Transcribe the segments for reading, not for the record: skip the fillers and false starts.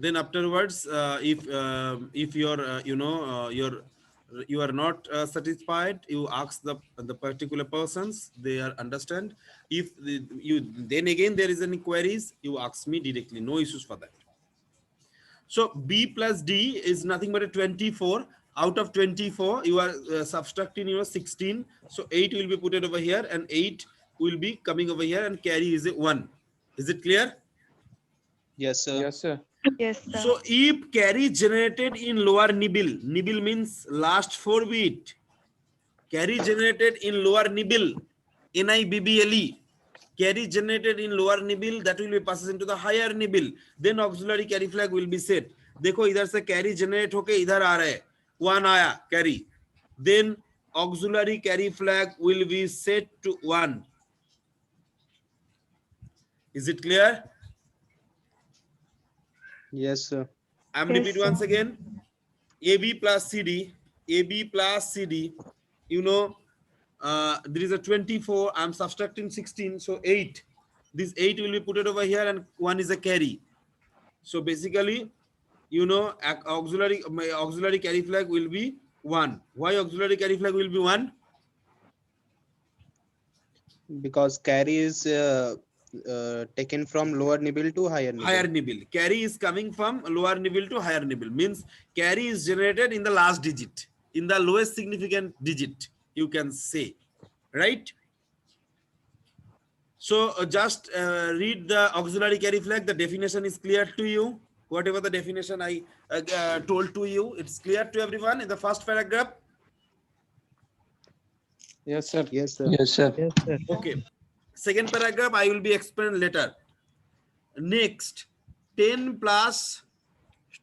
Then afterwards, if you're you are not satisfied, you ask the particular persons, they are understand. If you then again there is any queries, you ask me directly, no issues for that. So B plus D is nothing but a 24. Out of 24, you are subtracting your 16. So 8 will be put it over here, and 8 will be coming over here, and carry is a 1. Is it clear? Yes, sir. Yes, sir. Yes, sir. So if carry generated in lower nibble, nibble means last 4 bit, carry generated in lower nibble, NIBBLE, carry generated in lower nibble, that will be passes into the higher nibble, then auxiliary carry flag will be set. देखो इधर से carry generate होके इधर आ रहा है, 1 आया carry, then auxiliary carry flag will be set to 1. Is it clear? Yes, sir. I'm Yes, repeat once sir. again. AB plus CD, AB plus CD, you know, there is a 24, I'm subtracting 16, so 8. This 8 will be put it over here, and 1 is a carry. So basically, you know, my auxiliary carry flag will be 1. Why auxiliary carry flag will be 1? Because carry is taken from lower nibble to higher nibble. Higher nibble. Carry is coming from lower nibble to higher nibble. Means carry is generated in the last digit, in the lowest significant digit, you can say, right? So just read the auxiliary carry flag. The definition is clear to you. Whatever the definition I told to you, it's clear to everyone in the first paragraph. Yes, sir. Yes, sir. Yes, sir. Yes, sir. Okay. Second paragraph I will be explained later. Next, 10 plus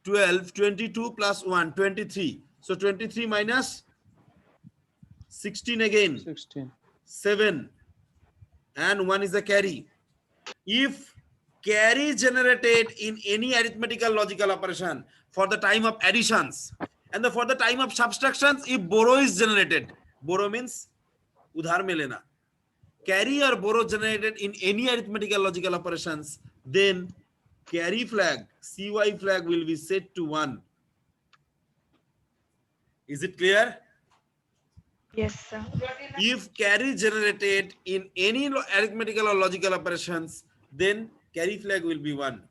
12, 22 plus 1, 23. So 23 minus 16 again, 16. 7, and 1 is the carry. If carry generated in any arithmetical logical operation for the time of additions and for the time of subtractions, if borrow is generated, borrow means udhar mein lena, carry or borrow generated in any arithmetical logical operations, then carry flag, CY flag will be set to 1. Is it clear? Yes, sir. If carry generated in any arithmetical or logical operations, then carry flag will be 1.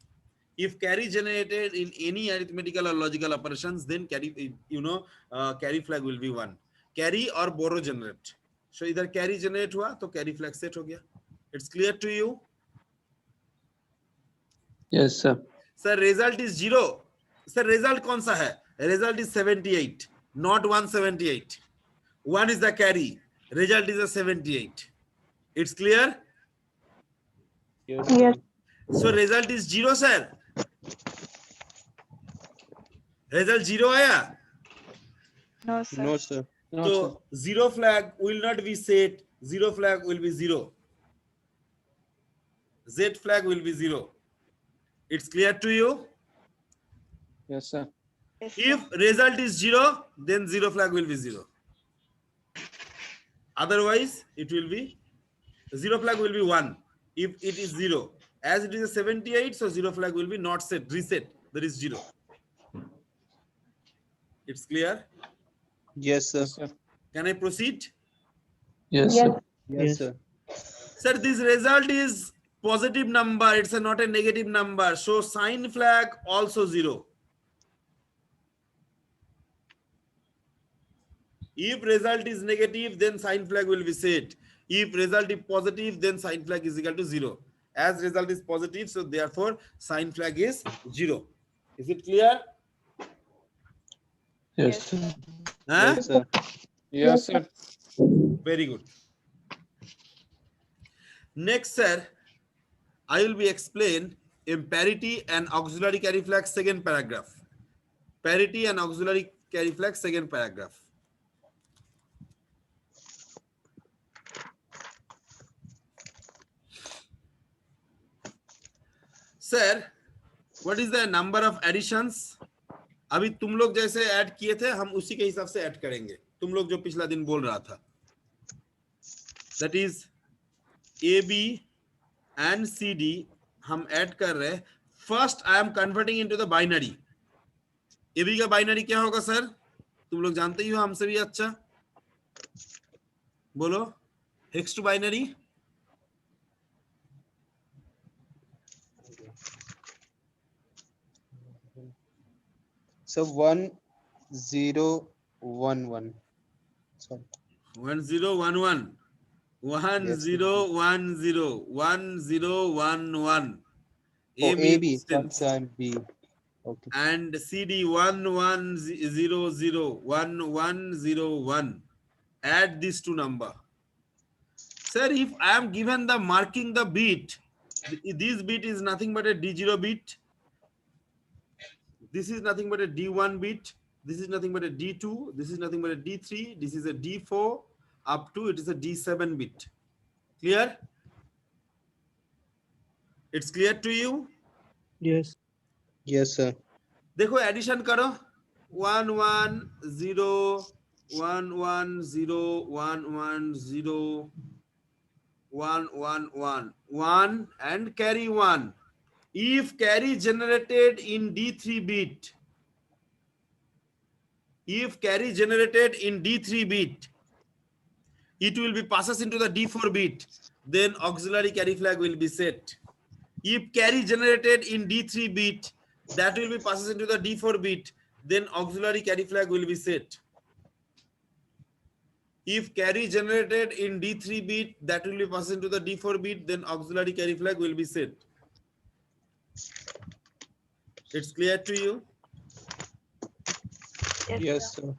If carry generated in any arithmetical or logical operations, then carry, carry flag will be 1. Carry or borrow generate. So either carry generate हुआ तो carry flag set हो गया. It's clear to you? Yes, sir. Sir, result is 0. Sir, result कौन सा है? Result is 78, not 178. 1 is the carry. Result is a 78. It's clear? Yes, Yes. So result is 0, sir. Result 0 आया. No, sir. No, sir. No, So sir. 0 flag will not be set. 0 flag will be 0. Z flag will be 0. It's clear to you? Yes, sir. Yes, sir. If result is 0, then 0 flag will be 0. Otherwise, it will be 0 flag will be 1. If it is 0, as it is a 78, so 0 flag will be not set, reset. That is 0. It's clear? Yes, sir. Yes, sir. Can I proceed? Yes, sir. Yes, Yes. sir. Sir, this result is positive number. It's not a negative number. So sign flag also 0. If result is negative, then sign flag will be set. If result is positive, then sign flag is equal to 0. As result is positive, so therefore sign flag is 0. Is it clear? Yes, sir. Huh? Yes, sir. Yes, sir. Very good. Next, sir, I will be explain in parity and auxiliary carry flag, second paragraph. Parity and auxiliary carry flag, second paragraph. Sir, what is the number of additions? अभी तुम लोग जैसे add किए थे, हम उसी के हिसाब से ऐड करेंगे. तुम लोग जो पिछला दिन बोल रहा था. That is AB and CD हम ऐड कर रहे हैं first I am converting into the binary. AB का बाइनरी क्या होगा सर? तुम लोग जानते ही हो हमसे भी अच्छा, बोलो। Hex to binary So 1011. Sorry. 1011 Yes. 1010 1011 Oh, AB AB. distance. First I'm B. Okay. And CD 1100 1101. Add these two number. Sir, if I am given the marking the bit, this bit is nothing but a D0 bit. This is nothing but a D1 bit. This is nothing but a D2. This is nothing but a D3. This is a D4 up to it is a D7 bit. Clear? It's clear to you? Yes. Yes, sir. देखो addition करो 110 110 110 111 and carry 1. If carry generated in D3 bit, if carry generated in D3 bit, it will be passes into the D4 bit, then auxiliary carry flag will be set. If carry generated in D3 bit, that will be passes into the D4 bit, then auxiliary carry flag will be set. If carry generated in D3 bit, that will be passed into the D4 bit, then auxiliary carry flag will be set. It's clear to you? Yes, sir.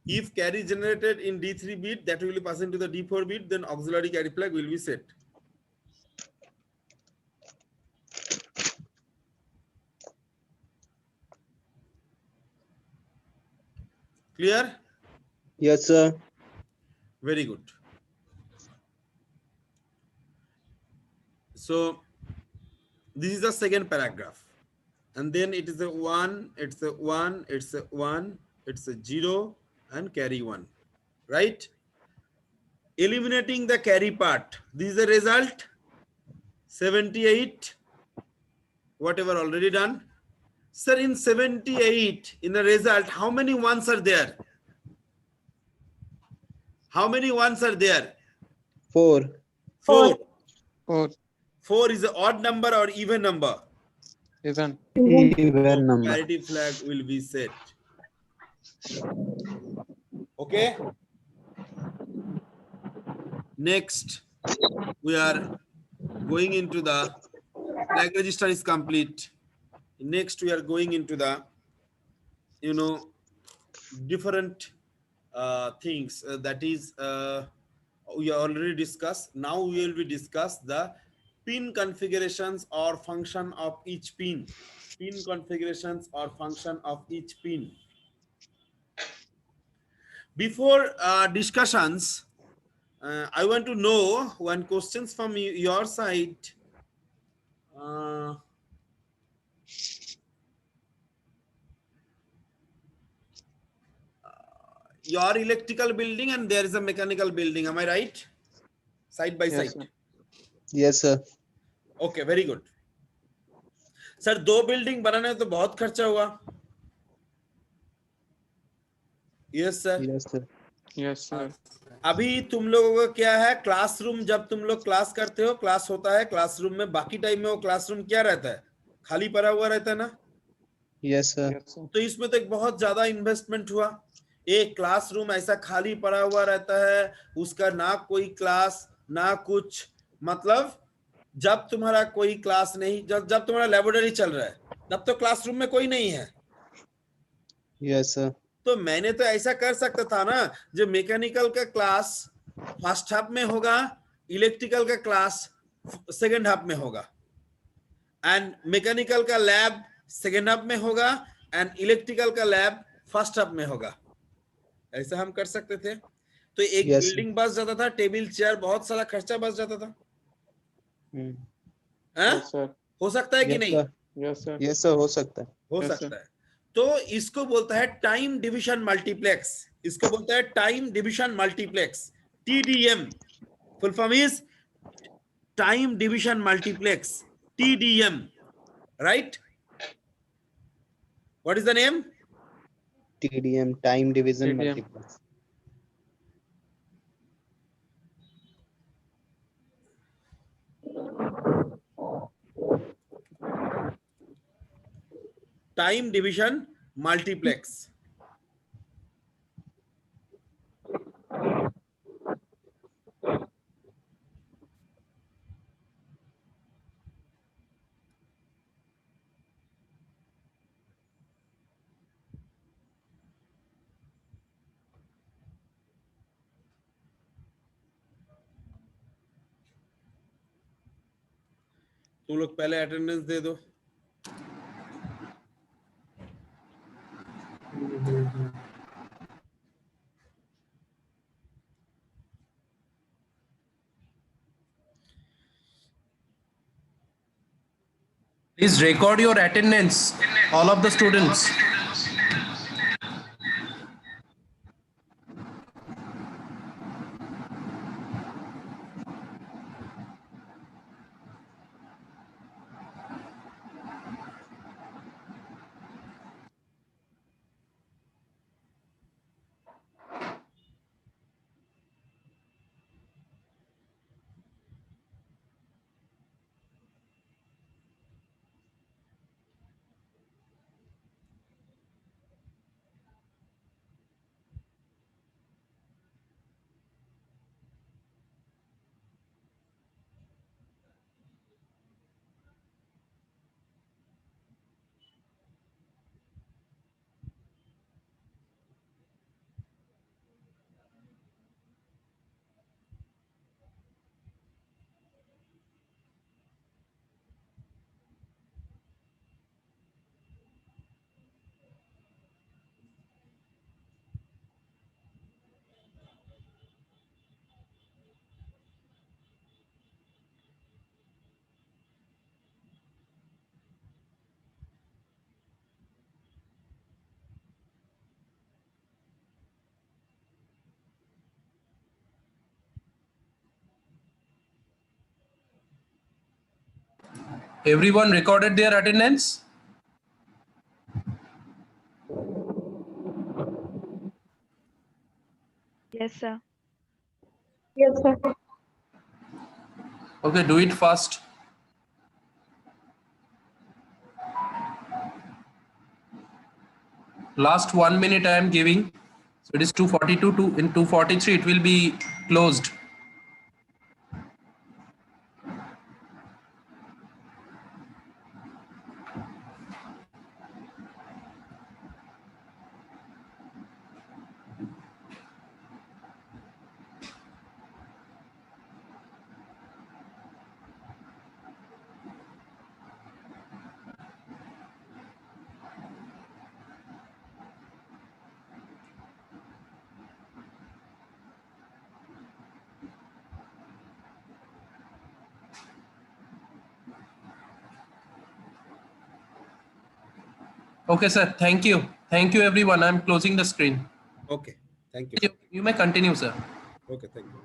If carry generated in D3 bit, that will be passed into the D4 bit, then auxiliary carry flag will be set. Clear? Yes, sir. Very good. So this is the second paragraph, and then it is a 1, it's a 1, it's a 1, it's a 0 and carry 1, right? Eliminating the carry part, this is the result 78, whatever already done. Sir, in 78 in the result, how many ones are there? How many ones are there? 4. 4. 4. 4 is an odd number or even number? Even. Even number. Parity flag will be set. Okay. Next, we are going into the flag register is complete. Next, we are going into the, different things that is we already discussed. Now we will be discuss the pin configurations or function of each pin. Pin configurations or function of each pin. Before discussions, I want to know one questions from your side. Your electrical building and there is a mechanical building. Am I right? Side by Yes, side. sir. Yes, sir. Okay, very good. Sir 2 building बनाने में तो बहुत खर्चा हुआ। Yes sir. Yes, sir. Yes, sir. अभी तुम लोगों का क्या है, क्लासरूम जब तुम लोग क्लास करते हो, क्लास होता है क्लासरूम में, बाकी टाइम में वो क्लासरूम क्या रहता है, खाली पड़ा हुआ रहता है ना। Yes, sir. Yes, sir. तो इसमें तो एक बहुत ज्यादा इन्वेस्टमेंट हुआ। एक क्लासरूम ऐसा खाली पड़ा हुआ रहता है, उसका ना कोई क्लास ना कुछ, मतलब जब तुम्हारा कोई क्लास नहीं, जब तुम्हारा लेबोरेटरी चल रहा है तब तो क्लासरूम में कोई नहीं है। Yes, sir. तो मैंने तो ऐसा कर सकता था ना, जो मैकेनिकल का क्लास फर्स्ट हाफ में होगा, इलेक्ट्रिकल का क्लास सेकंड हाफ में होगा, एंड मैकेनिकल का लैब सेकंड हाफ में होगा, एंड इलेक्ट्रिकल का लैब फर्स्ट हाफ में होगा। ऐसा हम कर सकते थे। तो एक Yes, बिल्डिंग बच जाता था, टेबल चेयर, बहुत सारा खर्चा बच जाता था। Hmm. हैं? Yes, sir. हो सकता है कि Yes, नहीं? sir. Yes, sir. Yes, sir. हो सकता है। हो Yes, सकता है। तो इसको बोलता है टाइम डिवीजन मल्टीप्लेक्स, इसको बोलता है time division multiplex, TDM। Full form is time division multiplex, TDM। right? What is the name? TDM, time division TDM. multiplex. Time division multiplex. तुम लोग पहले अटेंडेंस दे दो. Please record your attendance, all of the students. Everyone recorded their attendance? Yes, sir. Yes, sir. Okay, do it fast. Last 1 minute I am giving. So it is 2:42. In 2:43 it will be closed. Okay, sir. Thank you. Thank you, everyone. I'm closing the screen. Okay, thank you. You may continue, sir. Okay, thank you.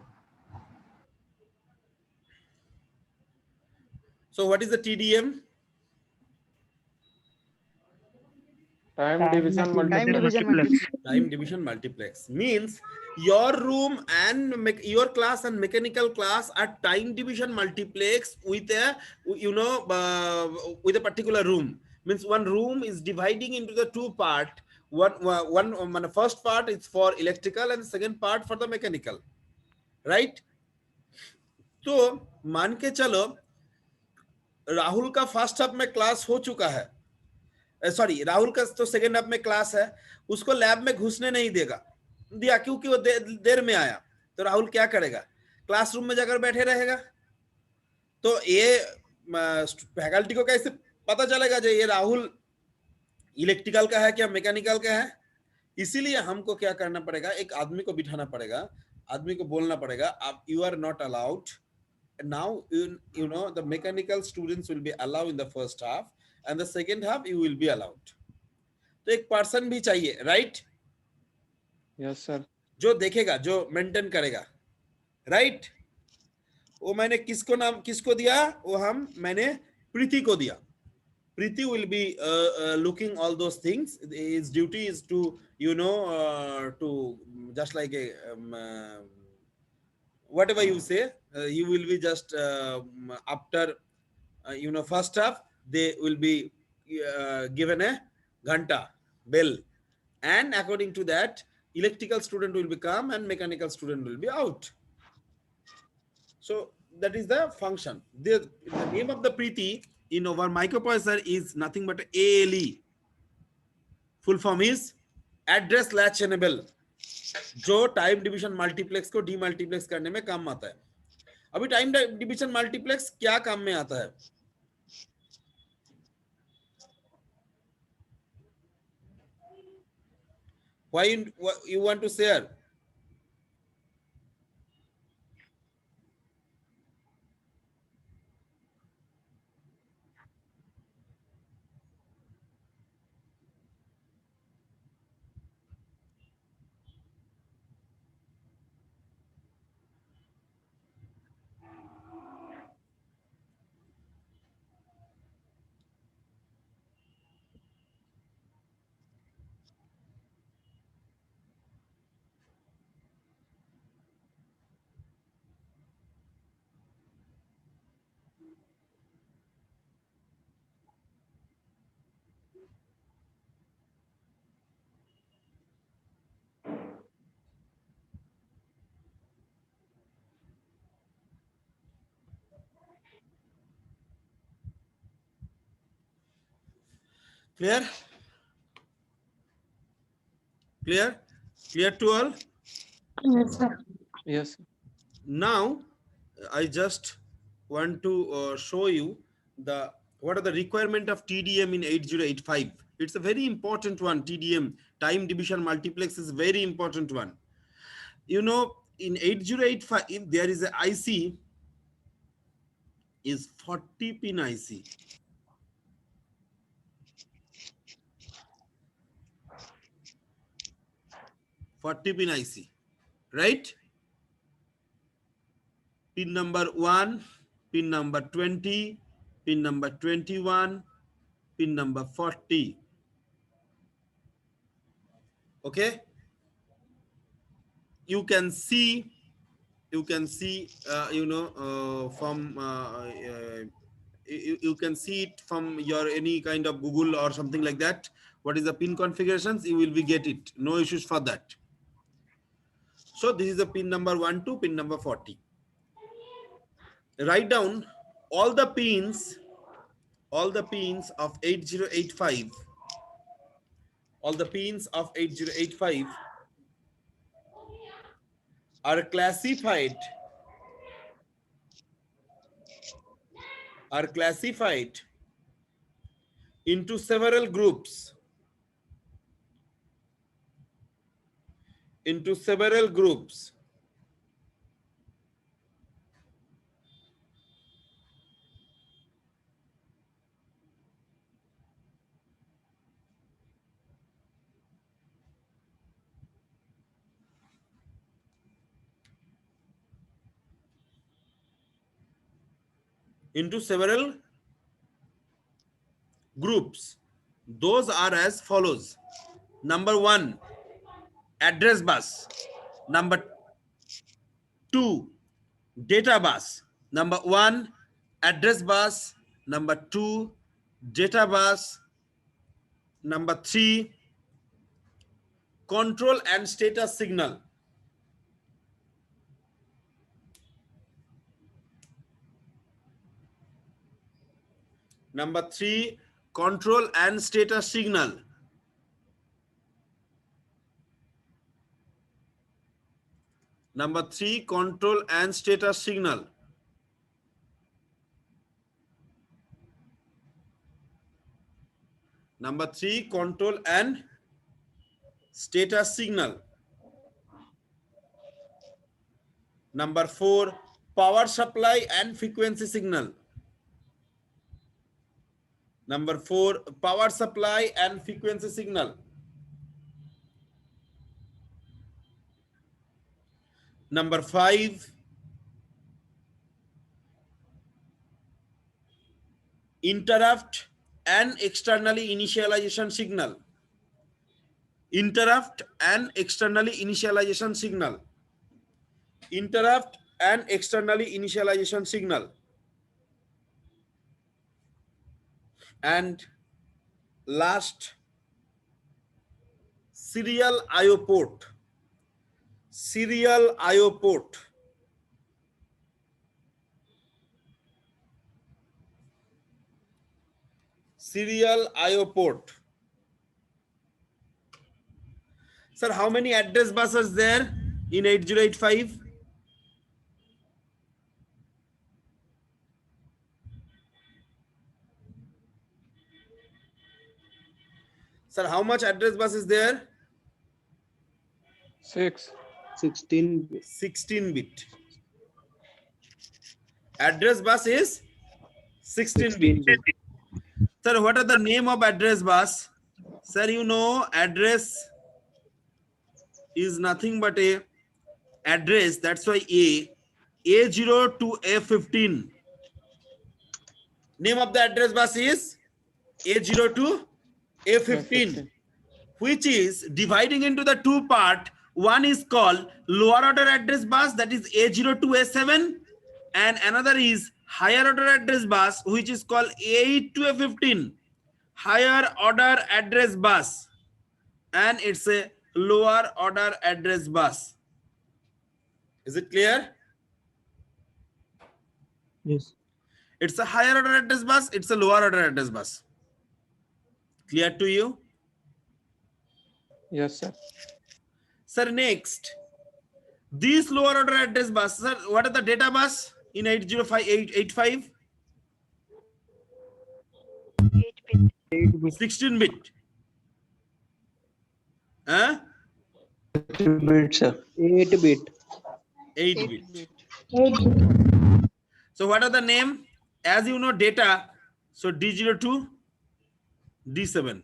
So what is the TDM? Time division Time multiplex. division multiplex. Time division multiplex means your room and your class and mechanical class are time division multiplex with a with a particular room. Means one room is dividing into the two part. One first part is for electrical and the second part for the mechanical, right? तो मान के चलो राहुल का first half में class हो चुका है, sorry Rahul का तो सेकेंड हाफ में क्लास है, उसको लैब में घुसने नहीं दिया क्योंकि वो देर में आया, तो राहुल क्या करेगा? क्लासरूम में जाकर बैठे रहेगा. तो ये फैकल्टी को कैसे पता चलेगा जो ये राहुल इलेक्ट्रिकल का है क्या मैकेनिकल का है? इसीलिए हमको क्या करना पड़ेगा, एक आदमी को बिठाना पड़ेगा, आदमी को बोलना पड़ेगा आप you are not allowed. Now you know the mechanical students will be allowed in the first half and the second half you will be allowed. तो एक पर्सन भी चाहिए, राइट? Yes, sir. जो देखेगा, जो मेंटेन करेगा, राइट? वो मैंने किसको दिया? मैंने प्रीति को दिया. Preeti will be looking all those things. His duty is to, to just like a whatever you say, he will be just after first half they will be given a ghanta bell, and according to that, electrical student will become and mechanical student will be out. So that is the function. The name of the Preeti in our microprocessor is nothing but ALE. Full form is address latch enable, जो time division multiplex को डीमल्टीप्लेक्स करने में काम आता है. अभी time division multiplex क्या काम में आता है? Why you want to share? Clear? Clear? Clear to all? Yes, sir. Yes, sir. Now I just want to show you what are the requirement of TDM in 8085. It's a very important one. TDM, time division multiplex, is very important one. You know, in 8085 if there is a IC is 40 pin IC. Pin IC, right? Pin number 1, pin number 20, pin number 21, pin number 40. Okay, you can see from you can see it from your any kind of Google or something like that. What is the pin configurations? You will be get it. No issues for that. So this is the pin number 1 to pin number 40. Write down all the pins of 8085. All the pins of 8085 are classified into several groups. Into several groups. Into several groups. Those are as follows. Number 1, address bus. Number 2, data bus. Number 1, address bus. Number 2, data bus. Number 3, control and status signal. Number 3, control and status signal. Number 3, control and status signal. Number 3, control and status signal. Number 4, power supply and frequency signal. Number 4, power supply and frequency signal. Number 5, interrupt and externally initialization signal. Interrupt and externally initialization signal. Interrupt and externally initialization signal. And last, serial IO port. Serial IO port. Serial IO port. Sir, how many address buses there in 8085? Sir, how much address bus is there? 6. 16. 16 bit. Address bus is 16 bit. Sir, what are the name of address bus? Sir, you know address is nothing but a address. That's why A0 to A15. Name of the address bus is A0 to A15, which is dividing into the two part. One is called lower order address bus, that is A0 to A7, and another is higher order address bus, which is called A8 to A15. Higher order address bus, and it's a lower order address bus. Is it clear? Yes. It's a higher order address bus, it's a lower order address bus. Clear to you? Yes, sir. Sir, next, this lower order address bus, sir, what are the data bus in 8085? 8-bit. 16 bit. Huh? 8 sir. 8 bit. 8 bit. 8. So what are the name? As you know, data, so D0 to D7.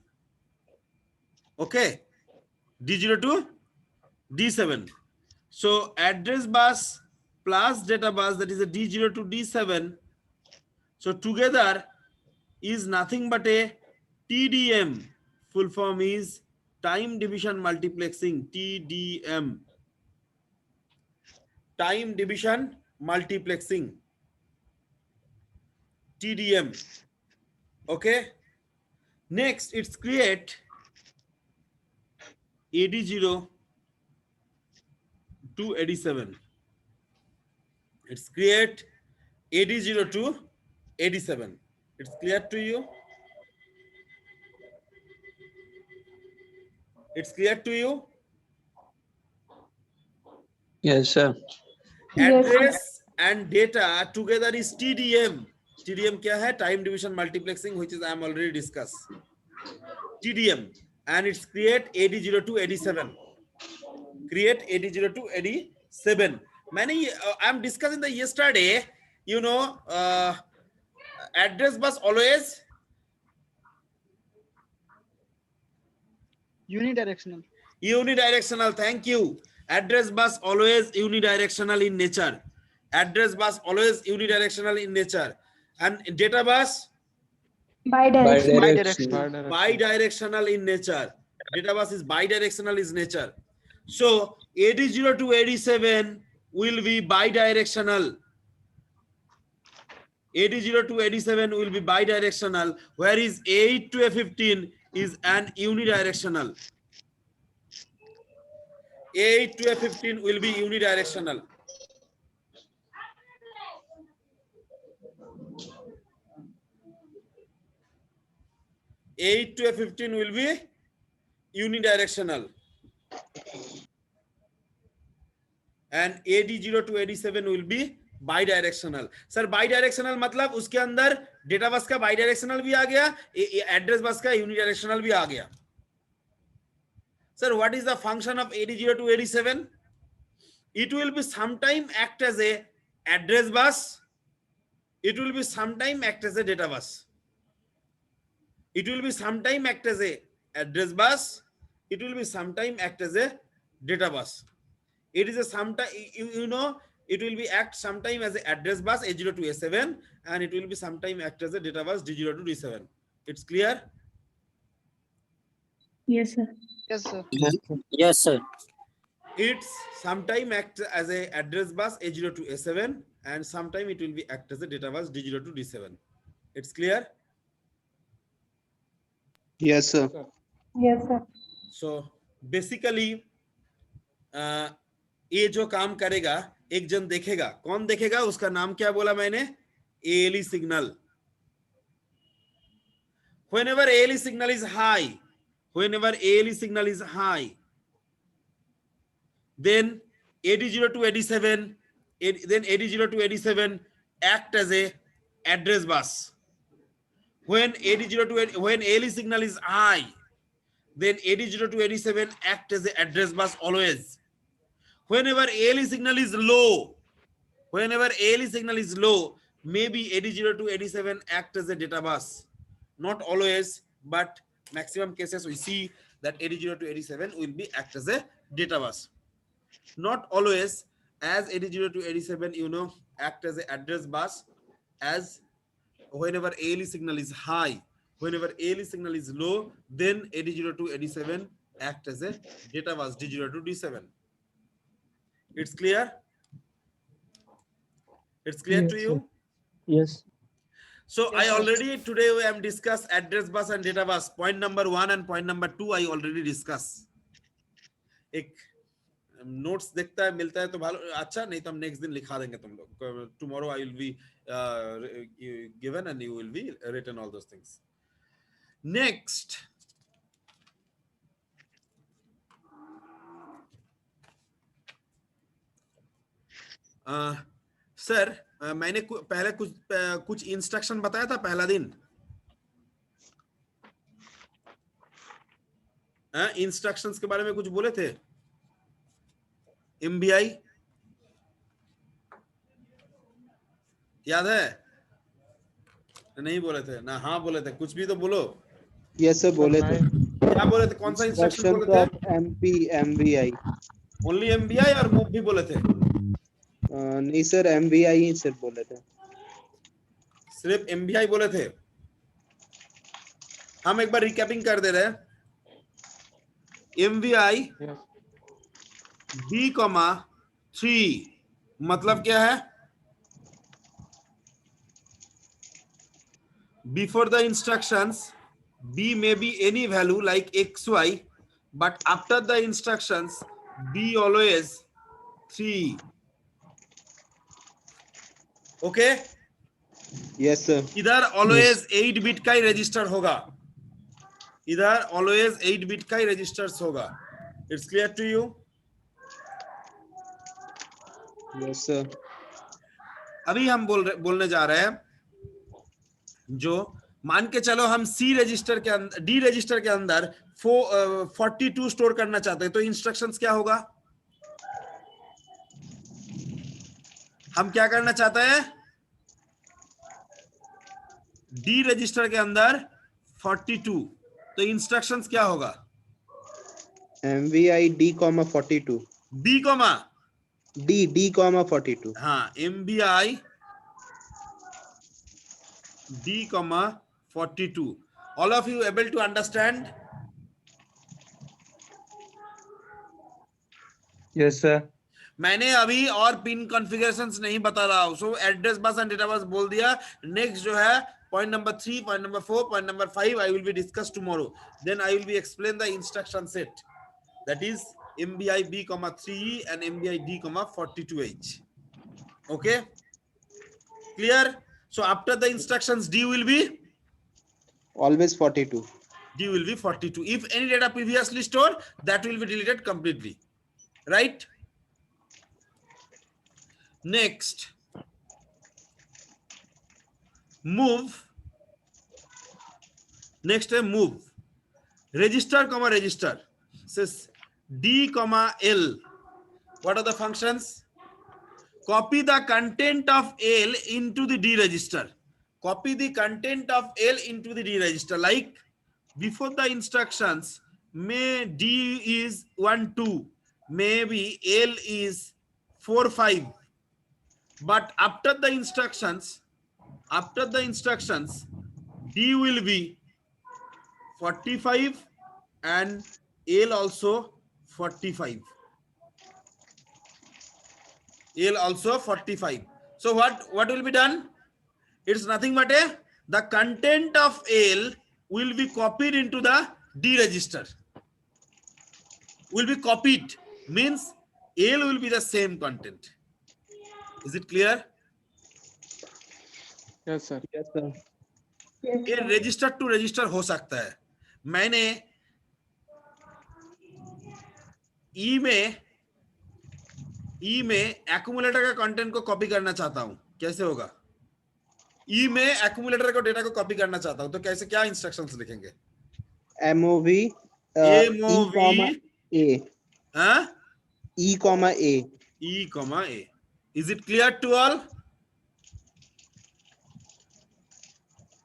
Okay, D0 to D7. So address bus plus data bus, that is a D0 to D7. So together is nothing but a TDM. Full form is time division multiplexing, TDM. Time division multiplexing, TDM. Okay. Next, it's create AD0 to AD7. It's create AD0 to AD7. It's clear to you? It's clear to you? Yes sir. Yes, sir. Address and data together is TDM. TDM क्या है? Time division multiplexing, which is I am already discussed. TDM, and it's create AD0 to AD7. Create AD0 to AD7. Many I'm discussing the yesterday. You know, address bus always unidirectional. Unidirectional. Thank you. Address bus always unidirectional in nature. Address bus always unidirectional in nature. And data bus Bidirectional. bidirectional in nature. Data bus is bidirectional in nature. So AD0 to AD7 will be bidirectional. AD0 to AD7 will be bidirectional, whereas A8 to A15 is an unidirectional. A8 to A15 will be unidirectional. A8 to A15 will be unidirectional. And AD0 to AD7 will be bidirectional. Sir, bidirectional मतलब उसके अंदर data bus का bidirectional भी आ गया, address bus का unidirectional भी आ गया. Sir, what is the function of AD0 to AD7? It will be sometime act as a address bus. It will be sometime act as a data bus. It will be sometime act as a address bus. It will be sometime act as a data bus. It is a sometime, you know, it will be act sometime as a address bus A0 to A7, and it will be sometime act as a data bus D0 to D7. It's clear? Yes, sir. Yes, sir. Yes, sir. It's sometime act as a address bus A0 to A7, and sometime it will be act as a data bus D0 to D7. It's clear? Yes, sir. Sir. Yes, sir. So basically ये जो काम करेगा एक जन देखेगा, कौन देखेगा, उसका नाम क्या बोला मैंने, ALE signal. Whenever ALE signal is high, then AD0 to AD7, then AD0 to AD7 act as a address bus. When ALE signal is high, then AD0 to AD7 act as a address bus always. Whenever ALE signal is low, maybe AD0 to AD7 act as a data bus. Not always, but maximum cases we see that AD0 to AD7 will be act as a data bus. Not always, as AD0 to AD7, act as a address bus, as whenever ALE signal is high. Whenever ALE signal is low, then AD0 to AD7 act as a data bus D0 to D7. It's clear? It's clear to you? Yes. So I already today we have discussed address bus and data bus. Point number 1 and point number 2 I already discussed. एक notes देखता है मिलता है तो भालो अच्छा, नहीं तो हम next दिन लिखा देंगे तुम लोग. Tomorrow I will be given and you will be written all those things. Next. Sir मैंने पहले कुछ इंस्ट्रक्शन बताया था पहला दिन. इंस्ट्रक्शंस के बारे में कुछ बोले थे. MBI याद है? नहीं बोले थे ना? हाँ बोले थे, कुछ भी तो बोलो. Yes, sir. बोले थे. क्या बोले थे? कौन सा इंस्ट्रक्शन Instructions बोले थे? of MP, MVI. Only MBI और मूव भी बोले थे? नहीं सर, MVI ही सिर्फ बोले थे. सिर्फ MBI बोले थे. हम एक बार रिकैपिंग कर दे रहे हैं. MVI Yes. B, 3 मतलब क्या है? Before the instructions, B may be any value like XY, but after the instructions, B always 3. Okay? Yes, sir. इधर always 8 बिट का ही रजिस्टर होगा. इधर always 8 बिट का ही रजिस्टर्स होगा. It's clear to you? Yes, sir. अभी हम बोलने जा रहे हैं जो मान के चलो हम सी रजिस्टर के अंदर, डी रजिस्टर के अंदर 42 स्टोर करना चाहते हैं, तो इंस्ट्रक्शंस क्या होगा? हम क्या करना चाहते हैं? डी रजिस्टर के अंदर 42, तो इंस्ट्रक्शंस क्या होगा? MVI D, 42. B comma D, 42. हाँ, MBI D, 42. All of you able to understand? Yes, sir. मैंने अभी और पिन कॉन्फ़िगरेशंस नहीं बता रहा हूं. So address bus and data bus बोल दिया. नेक्स्ट जो है point number 3, point number 4, point number 5 I will be discuss tomorrow. Then I will be explain the instruction set, that is MBI B, 3E and MBI D, 42H. Okay, clear? So after the instructions, D will be Always 42. D will be 42. If any data previously stored, that will be deleted completely, right? Next, move. Next है move. Register, register. Says D, L. What are the functions? Copy the content of L into the D register. Copy the content of L into the D register. Like before the instructions, may D is 1, 2, maybe L is 4, 5. But after the instructions, D will be 45 and L also 45. L also 45. So what will be done? It's nothing but the content of L will be copied into the D register. Will be copied means L will be the same content. Is it clear? Yes, sir. Yes, sir. Yes, ये sir. Register to register हो सकता है. मैंने ई में accumulator का content को copy करना चाहता हूं, कैसे होगा? ई में एक्यूमुलेटर को डेटा को कॉपी करना चाहता हूं, तो कैसे, क्या इंस्ट्रक्शंस लिखेंगे? MOV MOV A हाँ? E, A. E, A. Is it clear to all?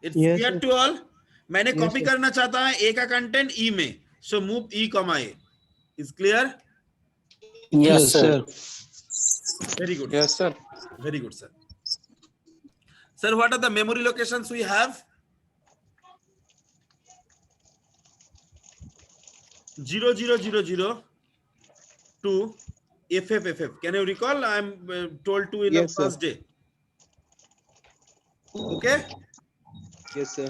It's Yes, clear sir. to all? मैंने Yes, कॉपी sir. करना चाहता है ए का कंटेंट ई में, so move E, A. Is clear? Yes, sir. Very good. Yes, sir. Very good, sir. Sir, what are the memory locations we have? 0000 to FFFF. Can you recall? I'm told to in the Yes, sir. first day. Okay. Yes, sir.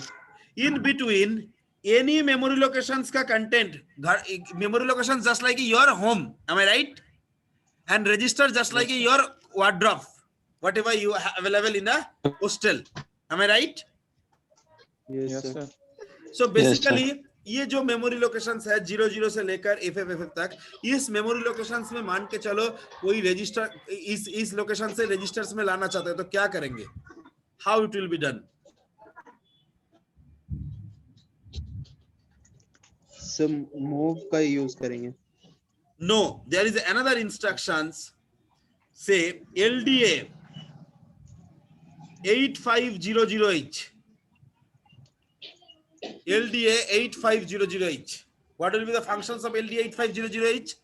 In between, any memory locations ka content, memory locations just like your home. Am I right? And register just like your wardrobe, whatever you have available in a hostel. Am I right? Yes, Yes, sir. sir. So basically ये जो memory locations है 00 से लेकर FFFF तक, इस memory locations में मान के चलो कोई रजिस्टर इस लोकेशन से रजिस्टर्स में लाना चाहते हैं, तो क्या करेंगे? How it will be done? So move का यूज करेंगे. No, there is another instructions. Say LDA 8500H. LDA 8500H. What will be the functions of LDA 8500H?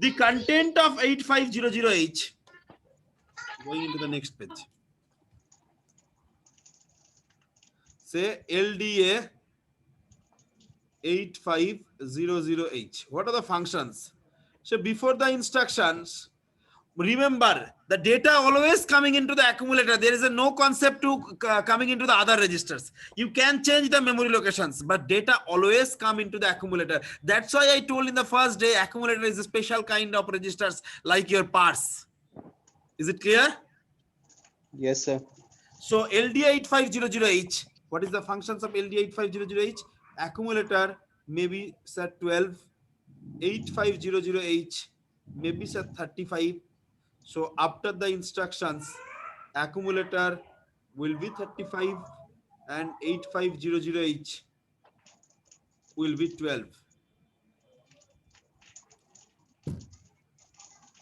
The content of 8500H. Going into the next page. Say LDA 8500H. What are the functions? So before the instructions, remember the data always coming into the accumulator. There is a no concept to coming into the other registers. You can change the memory locations, but data always come into the accumulator. That's why I told in the first day, accumulator is a special kind of registers like your parse. Is it clear? Yes, sir. So LDA 8500H, what is the functions of LDA 8500H? Accumulator maybe set 12, 8500H maybe set 35. So after the instructions, accumulator will be 35 and 8500H will be 12.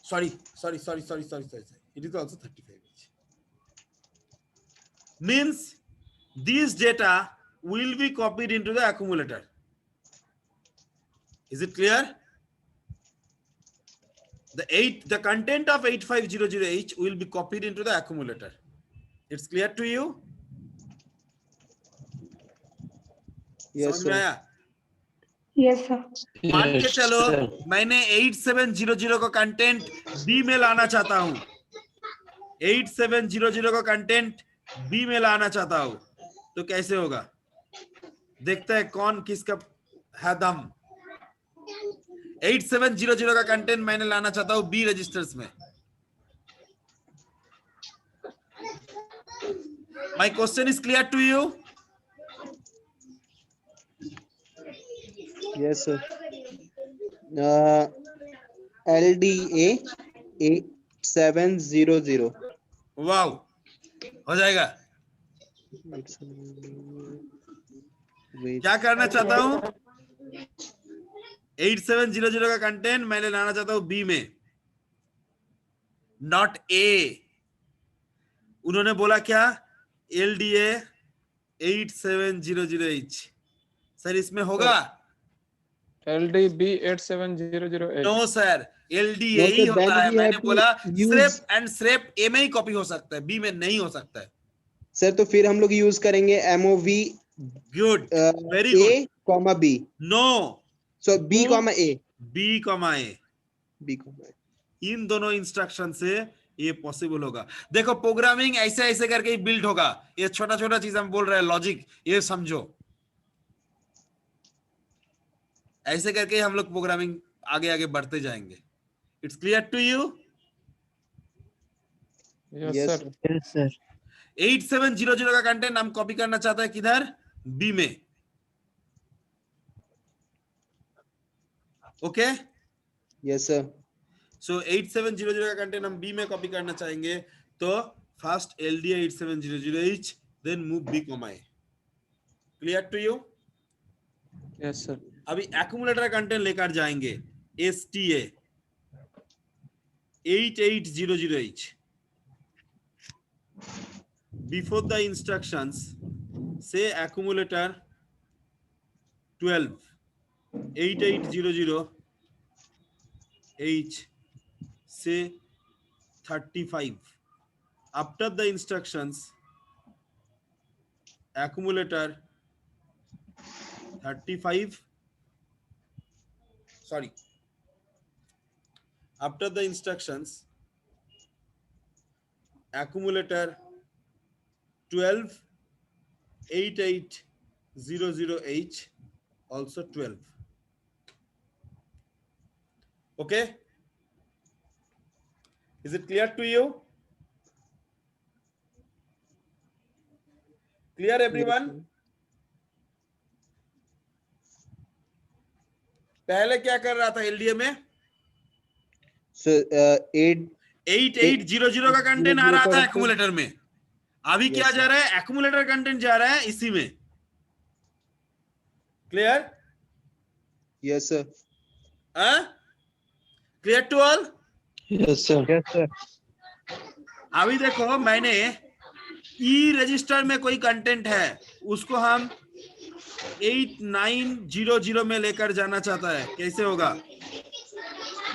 Sorry. It is also 35H. Means these data will be copied into the accumulator. Is it clear? The content of 8500H will be copied into the accumulator. It's clear to you? Yes, समझ में sir. आया? Yes, sir. मान के चलो मैंने 8700 का content B में लाना चाहता हूं. 8700 का कंटेंट बी में लाना चाहता हूं, तो कैसे होगा? देखते हैं कौन किसका है दम. 8700 का कंटेंट मैंने लाना चाहता हूं बी रजिस्टर्स में. My question is clear to you? Yes, sir. LDA 8700. Wow, हो जाएगा. Wait. क्या करना चाहता हूं? 8700 का कंटेंट मैंने लाना चाहता हूं बी में, नॉट ए. उन्होंने बोला क्या? LDA 8700H. सर इसमें होगा? LDB 8700H. No sir, LDA No, ही sir, होता then है. we मैंने have to बोला use- SREP एंड SREP ए में ही कॉपी हो सकता है, बी में नहीं हो सकता है. सर तो फिर हम लोग यूज करेंगे MOV good, very A good. comma B. No, So B Move- comma A. B comma A. B comma A. इन दोनों इंस्ट्रक्शन से ये पॉसिबल होगा। देखो प्रोग्रामिंग ऐसे ऐसे करके ही बिल्ड होगा। ये छोटा छोटा चीज हम बोल रहे हैं, लॉजिक ये समझो, ऐसे करके हम लोग प्रोग्रामिंग आगे आगे बढ़ते जाएंगे। It's clear to you? Yes, Yes, sir. sir. Yes, sir. 8700 का कंटेंट हम कॉपी करना चाहते हैं किधर? बी में। Okay, Yes, sir. सो 8700 का कंटेंट हम बी में कॉपी करना चाहेंगे, तो first LDA 8700H, then move B comma A. Clear to you? Yes, sir. अभी एक्यूमुलेटर कंटेंट लेकर जाएंगे STA 8800H। Before the instructions say accumulator 12 8800H say 35. After the instructions accumulator 35, sorry, after the instructions accumulator 12 8800H also 12. Okay, is it clear to you? Clear everyone? पहले क्या कर रहा था LDA में? So 8. 8800 का content आ रहा था accumulator में। अभी क्या जा रहा है? एक्यूमुलेटर कंटेंट जा रहा है इसी में। Clear? Yes, sir. Clear to all? Yes, sir. Yes, sir. अभी देखो, मैंने ई रजिस्टर में कोई कंटेंट है, उसको हम 8900 में लेकर जाना चाहता है। कैसे होगा?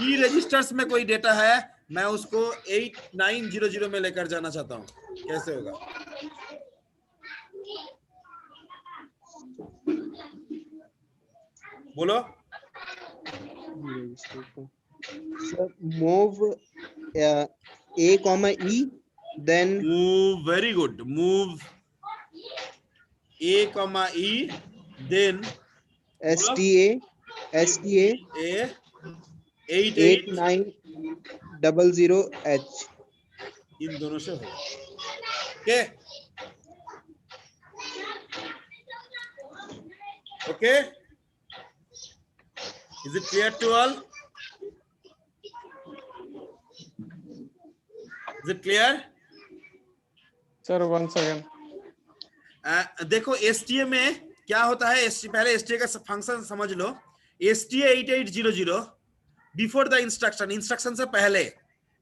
ई रजिस्टर्स में कोई डेटा है, मैं उसको 8900 में लेकर जाना चाहता हूं। कैसे होगा? बोलो। So move A comma E, then Move, very good. Move A comma E, then STA A 8900H. इन दोनों से होगा। Okay, okay, is it clear to all? Is it clear? Sir, once again. देखो STA में क्या होता है, पहले STA का फंक्शन समझ लो। STA 8800 before the instruction, instruction से पहले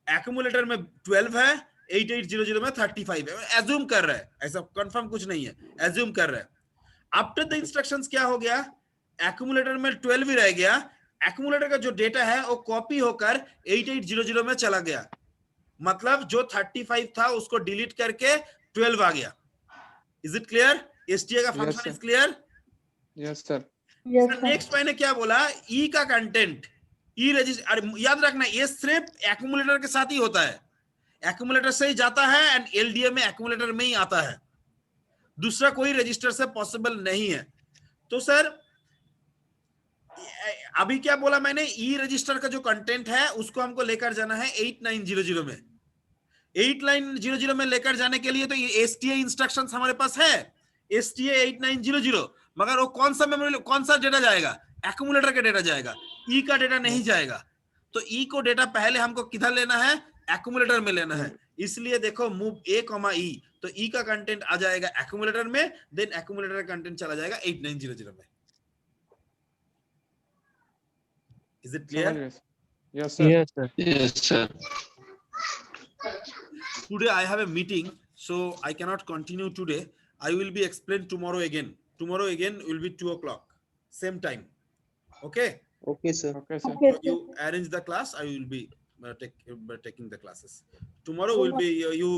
एक्यूमुलेटर में 12 है, 8800 में 35 है। एज्यूम कर रहा है, ऐसा कंफर्म कुछ नहीं है, एज्यूम कर रहा है। आफ्टर द इंस्ट्रक्शंस क्या हो गया? एक्यूमुलेटर में 12 ही रह गया। एक्यूमुलेटर का जो डेटा है वो कॉपी होकर 8800 में चला गया। मतलब जो 35 था उसको डिलीट करके 12 आ गया। Is it clear? STA का function is clear? Yes, sir. Yes, sir. Next मैंने क्या बोला? ई का कंटेंट, ई रजिस्टर, याद रखना ये सिर्फ एक्यूमुलेटर के साथ ही होता है। एक्यूमुलेटर से ही जाता है एंड LDA में एक्यूमुलेटर में ही आता है, दूसरा कोई रजिस्टर से पॉसिबल नहीं है। तो सर अभी क्या बोला मैंने? ई रजिस्टर का जो कंटेंट है उसको हमको लेकर जाना है 8900 में। 8900 में लेकर जाने के लिए तो ये STA इंस्ट्रक्शंस हमारे पास है, STA 8900, मगर वो कौन सा मेमोरी, कौन सा डेटा जाएगा? एक्यूमुलेटर का डेटा जाएगा, ई का डेटा नहीं जाएगा। तो ई को डेटा पहले हमको किधर लेना है? एक्यूमुलेटर में लेना है। इसलिए देखो मूव A कॉमा E, तो ई का कंटेंट आ जाएगा एक्यूमुलेटर में, देन एक्यूमुलेटर का कंटेंट चला जाएगा 8900 में। Is it clear? समझ गए? Yes, sir. Yes, sir. Yes, sir. Today I have a meeting, so I cannot continue today. I will be explained tomorrow again. Tomorrow again will be 2 o'clock, same time. Okay. Okay, sir. Okay, sir. Okay, So sir. you arrange the class. I will be taking the classes. Tomorrow will be you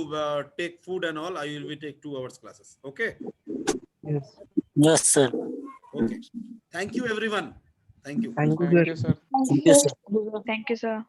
take food and all. I will be take 2 hours classes. Okay. Yes. Yes, sir. Okay. Thank you, everyone. Thank you. Thank you, sir. Thank you, sir. Thank you, sir.